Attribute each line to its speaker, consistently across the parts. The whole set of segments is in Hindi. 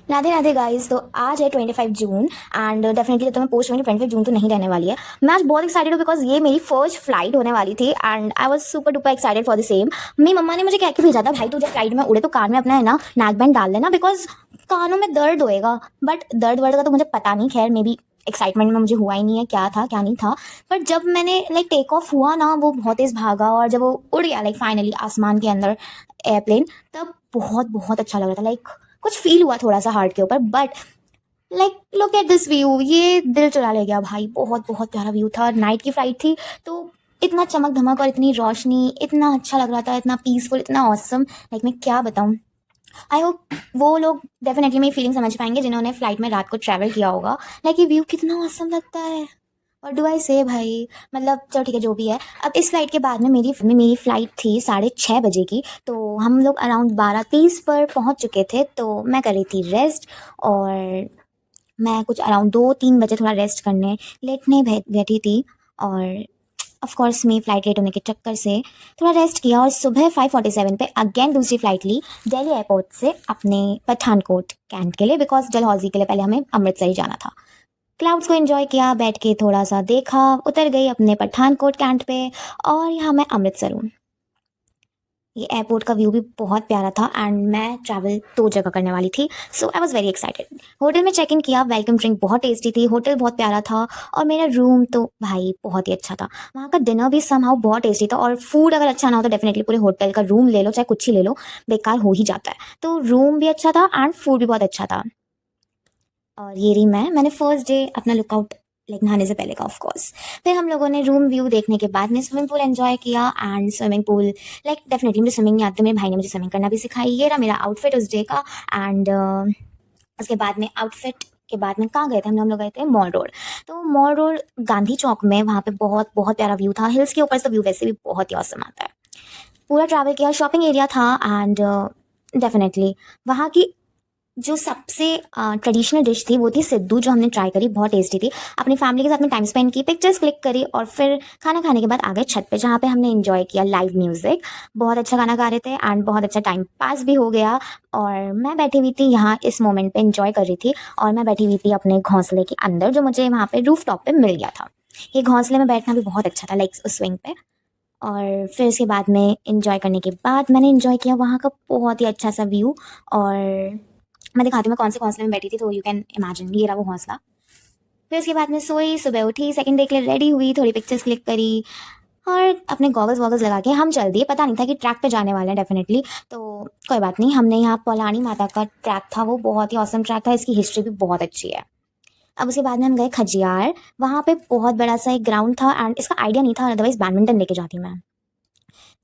Speaker 1: राधे राधे गाइस। तो आज है 25 जून एंड डेफिनेटली तो मैं पोस्ट करूँगी 25 जून तो नहीं रहने वाली है। मैं आज बहुत एक्साइटेड हूँ बिकॉज ये मेरी फर्स्ट फ्लाइट होने वाली थी and I was super duper excited for the same. मेरी मम्मा ने मुझे कह के भेजा था, भाई तू जब फ्लाइट में उड़े तो कान में अपना है ना नेक बैंड डाल लेना बिकॉज कानों में दर्द होएगा। बट दर्द वर्द का तो मुझे पता नहीं, खैर मे बी एक्साइटमेंट में मुझे हुआ ही नहीं है क्या था क्या नहीं था। पर जब मैंने लाइक टेक ऑफ हुआ ना, वो बहुत तेज भागा और जब वो उड़ गया लाइक फाइनली आसमान के अंदर एयरप्लेन, तब बहुत बहुत अच्छा लग रहा था। लाइक कुछ फील हुआ थोड़ा सा हार्ट के ऊपर, but like look at this view, ये दिल चुरा ले गया भाई। बहुत बहुत प्यारा व्यू था, नाइट की फ्लाइट थी तो इतना चमक धमक और इतनी रोशनी, इतना अच्छा लग रहा था, इतना पीसफुल, इतना ऑसम। लाइक मैं क्या बताऊं। आई होप वो लोग डेफिनेटली मेरी फीलिंग समझ पाएंगे जिन्होंने फ्लाइट में रात को ट्रैवल किया होगा। लाइक ये व्यू कितना ऑसम लगता है। और डू आई से भाई, मतलब चलो ठीक है जो भी है। अब इस फ्लाइट के बाद में मेरी फ्लाइट थी 6:30 बजे की, तो हम लोग अराउंड 12:30 पर पहुंच चुके थे। तो मैं कर रही थी रेस्ट और मैं कुछ अराउंड 2-3 बजे थोड़ा रेस्ट करने लेटने बैठी थी। और ऑफ कोर्स मेरी फ्लाइट लेट होने के चक्कर से थोड़ा रेस्ट किया और सुबह 5:47 पे अगेन दूसरी फ्लाइट ली दिल्ली एयरपोर्ट से अपने पठानकोट कैंट के लिए, बिकॉज डलहौजी के लिए पहले हमें अमृतसर ही जाना था। क्लाउड्स को एंजॉय किया, बैठ के थोड़ा सा देखा, उतर गई अपने पठानकोट कैंट पे और यहाँ मैं अमृतसर हूँ। ये एयरपोर्ट का व्यू भी बहुत प्यारा था एंड मैं ट्रैवल 2 जगह करने वाली थी, so I was very excited. Hotel में चेक इन किया, वेलकम ड्रिंक बहुत टेस्टी थी, होटल बहुत प्यारा था और मेरा रूम तो भाई बहुत ही अच्छा था। वहाँ का डिनर भी समहाउ बहुत टेस्टी था और फूड अगर अच्छा ना हो तो डेफिनेटली पूरे होटल का रूम ले लो चाहे कुछ ही ले लो, बेकार हो ही जाता है। तो रूम भी अच्छा था एंड फूड भी बहुत अच्छा था। और ये रही मैंने फर्स्ट डे अपना लुकआउट लाइक नहाने से पहले का ऑफ कोर्स। फिर हम लोगों ने रूम व्यू देखने के बाद में स्विमिंग पूल एंजॉय किया and swimming pool like definitely मुझे स्विमिंग नहीं आती, मेरे भाई ने मुझे स्विमिंग करना भी सिखाई। ये रहा मेरा आउटफिट उस डे का। एंड उसके बाद में आउटफिट के बाद में कहाँ गए थे हम लोग गए थे मॉल रोड। तो मॉल रोड गांधी चौक में वहाँ पे बहुत बहुत प्यारा व्यू था, हिल्स के ऊपर से व्यू वैसे भी बहुत ही औसम आता है। पूरा ट्रैवल किया, शॉपिंग एरिया था एंड डेफिनेटली वहाँ की जो सबसे ट्रेडिशनल डिश थी वो थी सिद्धू, जो हमने ट्राई करी, बहुत टेस्टी थी। अपनी फैमिली के साथ में टाइम स्पेंड की, पिक्चर्स क्लिक करी और फिर खाना खाने के बाद आ गए छत पे जहाँ पे हमने एंजॉय किया लाइव म्यूजिक। बहुत अच्छा खाना खा रहे थे एंड बहुत अच्छा टाइम पास भी हो गया। और मैं बैठी हुई थी यहाँ इस मोमेंट पे एंजॉय कर रही थी और मैं बैठी हुई थी अपने घोंसले के अंदर जो मुझे वहाँ पे रूफ टॉप पे मिल गया था। ये घोंसले में बैठना भी बहुत अच्छा था लाइक उस स्विंग पे। और फिर उसके बाद में इंजॉय करने के बाद मैंने इंजॉय किया वहाँ का बहुत ही अच्छा सा व्यू। और मैं दिखाती हूँ मैं कौन से हौसले में बैठी थी, तो यू कैन इमेजिन ये रहा वो हौसला। फिर उसके बाद में सोई, सुबह उठी, सेकंड डे के लिए रेडी हुई, थोड़ी पिक्चर्स क्लिक करी और अपने गॉगल्स वॉगल्स लगा के हम चल दिए। पता नहीं था कि ट्रैक पे जाने वाले हैं डेफिनेटली, तो कोई बात नहीं। हमने यहाँ पौलानी माता का ट्रैक था, वो बहुत ही औसम ट्रैक था, इसकी हिस्ट्री भी बहुत अच्छी है। अब उसके बाद में हम गए खजियार। वहाँ पे बहुत बड़ा सा एक ग्राउंड था एंड इसका आइडिया नहीं था, अदरवाइज बैडमिंटन लेके जाती मैं।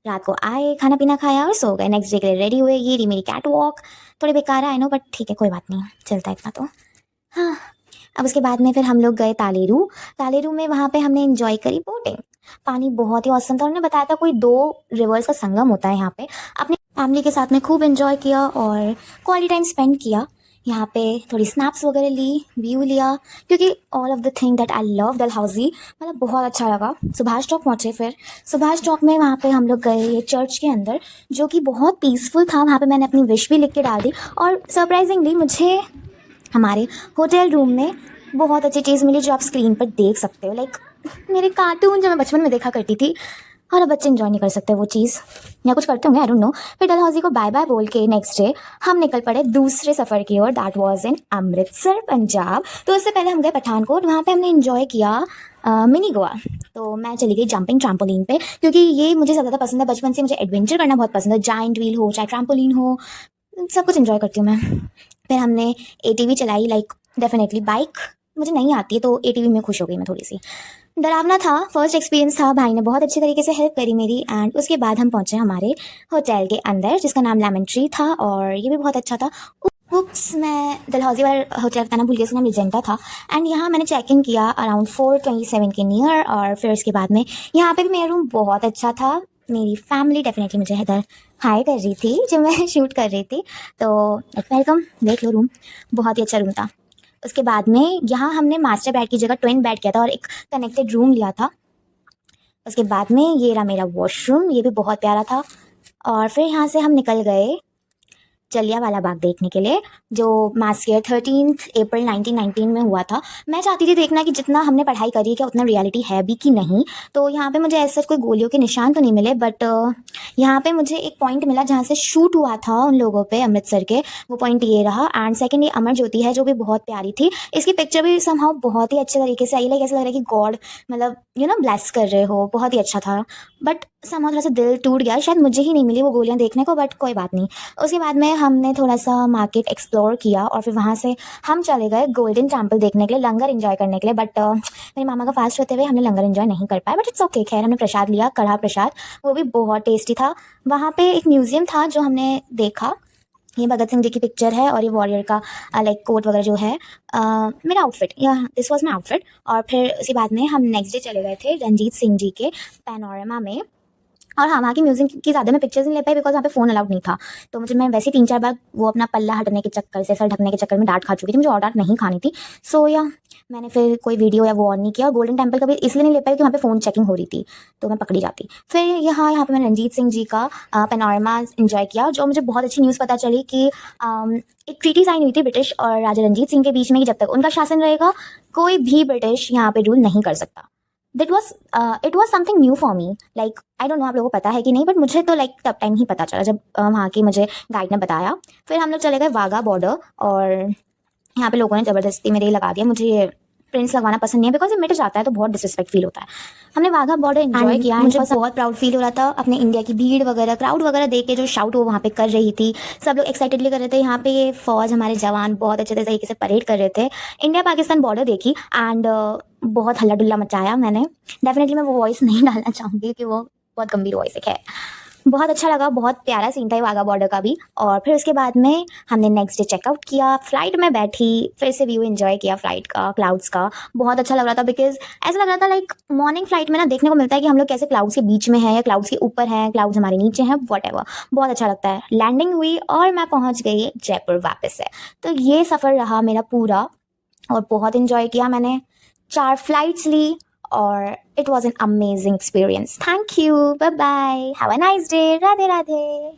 Speaker 1: रात को आए, खाना पीना खाया और सो गए। नेक्स्ट डे के लिए रेडी हुए, ये रही मेरी कैट वॉक। थोड़ी बेकार है आई नो, बट ठीक है कोई बात नहीं, चलता है इतना तो। हाँ। अब उसके बाद में फिर हम लोग गए तालेरू। तालेरू में वहाँ पे हमने एंजॉय करी बोटिंग। पानी बहुत ही औसम था, उन्होंने बताया था कोई 2 रिवर्स का संगम होता है यहाँ पे। अपनी फैमिली के साथ में खूब एंजॉय किया और क्वालिटी टाइम स्पेंड किया यहाँ पे। थोड़ी स्नैप्स वगैरह ली, व्यू लिया, क्योंकि all of the thing that I love Dalhousie, मतलब बहुत अच्छा लगा। सुभाष चौक पहुँचे, फिर सुभाष चौक में वहाँ पे हम लोग गए ये चर्च के अंदर जो कि बहुत पीसफुल था। वहाँ पे मैंने अपनी विश भी लिख के डाल दी और सरप्राइजिंगली मुझे हमारे होटल रूम में बहुत अच्छी चीज़ मिली जो आप स्क्रीन पर देख सकते हो। लाइक मेरे कार्टून जो मैं बचपन में देखा करती थी, और अब बच्चे इंजॉय नहीं कर सकते वो चीज़, या कुछ करते होंगे आई डोंट नो। फिर डलहौजी को बाय बाय बोल के नेक्स्ट डे हम निकल पड़े दूसरे सफ़र की ओर, that was in Amritsar Punjab. तो उससे पहले हम गए पठानकोट, वहाँ पे हमने इंजॉय किया मिनी गोवा। तो मैं चली गई जंपिंग ट्रैम्पोलिन पे, क्योंकि ये मुझे ज़्यादा पसंद है, बचपन से मुझे एडवेंचर करना बहुत पसंद है। जाइंट व्हील हो चाहे ट्रैम्पोलिन हो, सब कुछ एंजॉय करती हूँ मैं। फिर हमने एटीवी चलाई, लाइक डेफिनेटली बाइक मुझे नहीं आती है तो एटीवी में खुश हो गई मैं थोड़ी सी। डरावना था, फर्स्ट एक्सपीरियंस था, भाई ने बहुत अच्छे तरीके से हेल्प करी मेरी। एंड उसके बाद हम पहुंचे हमारे होटल के अंदर जिसका नाम लेमन ट्री था और ये भी बहुत अच्छा था। उप्स, मैं डलहौजी वाला होटल बताना भूल गई, उसका नाम रिजेंटा था। एंड यहाँ मैंने चेक इन किया अराउंड 4:27 के नियर। और फिर उसके बाद में यहाँ पे भी मेरा रूम बहुत अच्छा था। मेरी फैमिली डेफिनेटली मुझे इधर हाई कर रही थी जब मैं शूट कर रही थी, तो वेलकम, देख लो रूम, बहुत ही अच्छा रूम था। उसके बाद में यहाँ हमने मास्टर बेड की जगह ट्विन बेड किया था और एक कनेक्टेड रूम लिया था। उसके बाद में ये रहा मेरा वॉशरूम, ये भी बहुत प्यारा था। और फिर यहाँ से हम निकल गए जलियांवाला बाग देखने के लिए, जो मास्कियर 13 अप्रैल 1919 में हुआ था। मैं चाहती थी देखना कि जितना हमने पढ़ाई करी है क्या उतना रियलिटी है भी कि नहीं। तो यहाँ पे मुझे ऐसा कोई गोलियों के निशान तो नहीं मिले, बट यहाँ पे मुझे एक पॉइंट मिला जहाँ से शूट हुआ था उन लोगों पे अमृतसर के, वो पॉइंट ये रहा। एंड सेकंड ये अमर ज्योति है जो भी बहुत प्यारी थी। इसकी पिक्चर भी समहाउ बहुत ही अच्छे तरीके से आई, लाइक ऐसा लग रहा है कि गॉड मतलब ब्लेस कर रहे हो, बहुत ही अच्छा था। बट समहाउ थोड़ा सा दिल टूट गया, शायद मुझे ही नहीं मिली वो गोलियां देखने को, बट कोई बात नहीं। उसके बाद में हमने थोड़ा सा मार्केट एक्सप्लोर किया और फिर वहाँ से हम चले गए गोल्डन टेम्पल देखने के लिए, लंगर एंजॉय करने के लिए। बट मेरे मामा का फास्ट होते हुए हमने लंगर एंजॉय नहीं कर पाए, बट इट्स ओके। खैर हमने प्रसाद लिया, कढ़ा प्रसाद, वो भी बहुत टेस्टी था। वहाँ पे एक म्यूजियम था जो हमने देखा। ये भगत सिंह जी की पिक्चर है और ये वॉरियर का लाइक कोट वगैरह जो है, मेरा आउटफिट, या दिस वाज माई आउटफिट। और फिर उसी बाद में हम नेक्स्ट डे चले गए थे रंजीत सिंह जी के पैनोरमा में। और हाँ, वहाँ की म्यूजिक की ज़्यादा मैं पिक्चर्स नहीं ले पाई बिकॉज वहाँ पे फ़ोन अलाउड नहीं था। तो मैं वैसे 3-4 बार वो अपना पल्ला हटने के चक्कर से, सर ढकने के चक्कर में डांट खा चुकी थी। मुझे और डांट नहीं खानी थी। सो या मैंने फिर कोई वीडियो या वो ऑन नहीं किया। गोल्डन टेम्पल का भी इसलिए नहीं ले पाई कि वहाँ पे फ़ोन चेकिंग हो रही थी, तो मैं पकड़ी जाती। फिर यहाँ पे मैंने रंजीत सिंह जी का पैनोरमा इन्जॉय किया, जो मुझे बहुत अच्छी न्यूज़ पता चली कि एक ट्रीटी साइन हुई थी ब्रिटिश और राजा रंजीत सिंह के बीच में कि जब तक उनका शासन रहेगा कोई भी ब्रिटिश यहाँ पे रूल नहीं कर सकता। It was something new for me, like I don't know आप लोगों को पता है कि नहीं, बट मुझे तो लाइक तब टाइम ही पता चला जब वहाँ की मुझे गाइड ने बताया। फिर हम लोग चले गए वाघा बॉर्डर, और यहाँ पे लोगों ने ज़बरदस्ती मेरे ये लगा दिया। मुझे ये प्रिंट्स लगवाना पसंद नहीं है बिकॉज ये मिट जाता है तो बहुत डिसरिस्पेक्ट फील होता है। हमने वाघा बॉर्डर एंजॉय किया, मुझे बहुत प्राउड फील हो रहा था अपने इंडिया की भीड़ वगैरह, क्राउड वगैरह देख के जो शाउट वो वहाँ पे कर रही थी, सब लोग एक्साइटेडली कर रहे थे। यहाँ पे ये फौज, हमारे जवान बहुत अच्छे तरीके से परेड कर रहे थे। इंडिया पाकिस्तान बॉर्डर देखी एंड बहुत हल्ला डुल्ला मचाया मैंने। डेफिनेटली मैं वो वॉइस नहीं डालना चाहूँगी कि वो बहुत गंभीर वॉइस है। बहुत अच्छा लगा, बहुत प्यारा सीन था ये वाघा बॉर्डर का भी। और फिर उसके बाद में हमने नेक्स्ट डे चेकआउट किया, फ्लाइट में बैठी, फिर से व्यू एंजॉय किया फ्लाइट का, क्लाउड्स का। बहुत अच्छा लग रहा था बिकॉज ऐसा लग रहा था लाइक मॉर्निंग फ्लाइट में ना देखने को मिलता है कि हम लोग कैसे क्लाउड्स के बीच में हैं या क्लाउड्स के ऊपर हैं, क्लाउड्स हमारे नीचे हैं, वॉट बहुत अच्छा लगता है। लैंडिंग हुई और मैं पहुंच गई जयपुर वापस से। तो ये सफ़र रहा मेरा पूरा और बहुत इन्जॉय किया मैंने। 4 फ्लाइट्स ली और it was an amazing experience. Thank you, bye bye, have a nice day, Radhe Radhe.